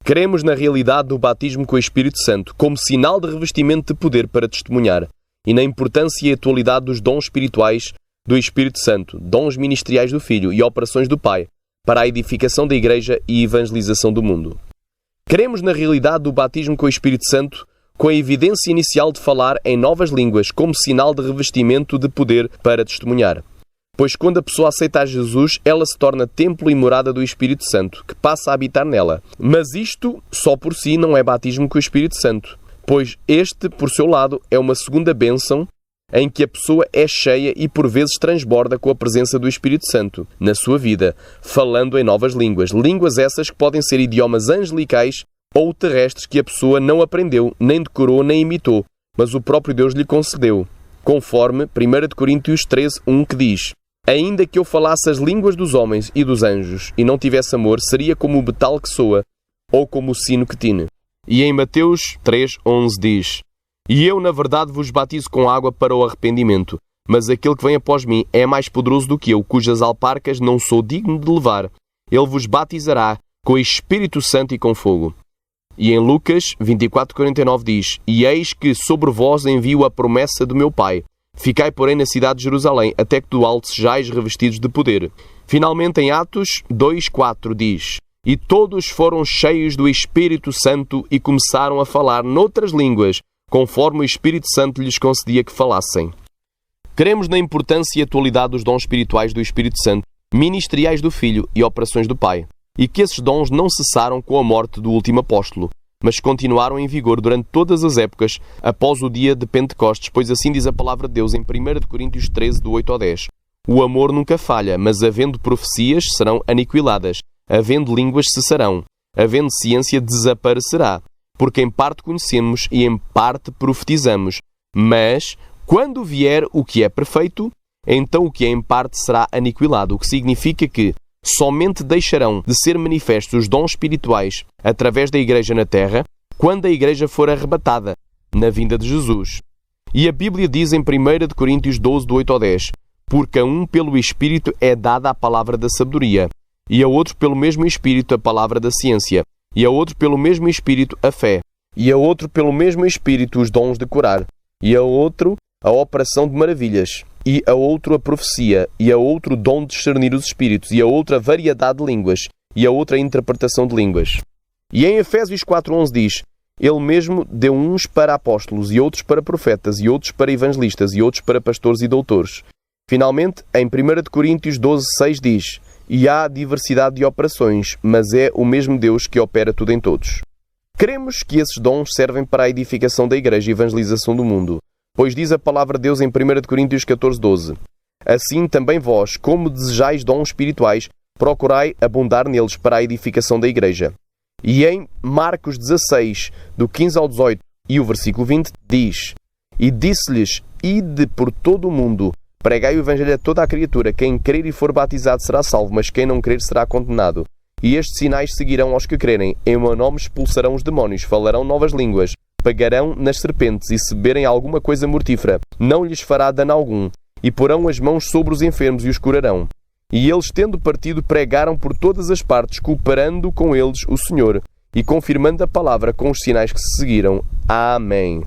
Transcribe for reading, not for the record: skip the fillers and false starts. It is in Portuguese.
Cremos na realidade do batismo com o Espírito Santo como sinal de revestimento de poder para testemunhar e na importância e atualidade dos dons espirituais do Espírito Santo, dons ministeriais do Filho e operações do Pai para a edificação da Igreja e evangelização do mundo. Cremos na realidade do batismo com o Espírito Santo com a evidência inicial de falar em novas línguas como sinal de revestimento de poder para testemunhar. Pois quando a pessoa aceita a Jesus, ela se torna templo e morada do Espírito Santo, que passa a habitar nela. Mas isto, só por si, não é batismo com o Espírito Santo, pois este, por seu lado, é uma segunda bênção em que a pessoa é cheia e por vezes transborda com a presença do Espírito Santo na sua vida, falando em novas línguas. Línguas essas que podem ser idiomas angelicais ou terrestres que a pessoa não aprendeu, nem decorou, nem imitou, mas o próprio Deus lhe concedeu. Conforme 1 Coríntios 13:1 que diz: ainda que eu falasse as línguas dos homens e dos anjos e não tivesse amor, seria como o metal que soa ou como o sino que tine. E em Mateus 3:11 diz: e eu na verdade vos batizo com água para o arrependimento, mas aquele que vem após mim é mais poderoso do que eu, cujas alparcas não sou digno de levar. Ele vos batizará com o Espírito Santo e com fogo. E em Lucas 24:49 diz: e eis que sobre vós envio a promessa do meu Pai. Ficai, porém, na cidade de Jerusalém, até que do alto sejais revestidos de poder. Finalmente, em Atos 2:4 diz: e todos foram cheios do Espírito Santo e começaram a falar noutras línguas, conforme o Espírito Santo lhes concedia que falassem. Cremos na importância e atualidade dos dons espirituais do Espírito Santo, ministeriais do Filho e operações do Pai, e que esses dons não cessaram com a morte do último apóstolo, mas continuaram em vigor durante todas as épocas após o dia de Pentecostes, pois assim diz a palavra de Deus em 1 Coríntios 13, do 8 ao 10. O amor nunca falha, mas havendo profecias serão aniquiladas, havendo línguas cessarão, havendo ciência desaparecerá, porque em parte conhecemos e em parte profetizamos. Mas, quando vier o que é perfeito, então o que é em parte será aniquilado, o que significa que somente deixarão de ser manifestos os dons espirituais através da Igreja na Terra quando a Igreja for arrebatada na vinda de Jesus. E a Bíblia diz em 1 Coríntios 12, do 8 ao 10: porque a um pelo Espírito é dada a palavra da sabedoria, e a outro pelo mesmo Espírito a palavra da ciência, e a outro pelo mesmo Espírito a fé, e a outro pelo mesmo Espírito os dons de curar, e a outro a operação de maravilhas, e a outro a profecia, e a outro o dom de discernir os espíritos, e a outra a variedade de línguas, e a outra a interpretação de línguas. E em Efésios 4:11 diz: ele mesmo deu uns para apóstolos, e outros para profetas, e outros para evangelistas, e outros para pastores e doutores. Finalmente, em 1 Coríntios 12:6 diz: e há diversidade de operações, mas é o mesmo Deus que opera tudo em todos. Cremos que esses dons servem para a edificação da Igreja e evangelização do mundo, pois diz a palavra de Deus em 1 Coríntios 14:12: assim também vós, como desejais dons espirituais, procurai abundar neles para a edificação da Igreja. E em Marcos 16, do 15 ao 18, e o versículo 20, diz: e disse-lhes: ide por todo o mundo, pregai o Evangelho a toda a criatura, quem crer e for batizado será salvo, mas quem não crer será condenado. E estes sinais seguirão aos que crerem, em meu nome expulsarão os demónios, falarão novas línguas, pegarão nas serpentes, e se beberem alguma coisa mortífera, não lhes fará dano algum, e porão as mãos sobre os enfermos e os curarão. E eles, tendo partido, pregaram por todas as partes, cooperando com eles o Senhor, e confirmando a palavra com os sinais que se seguiram. Amém.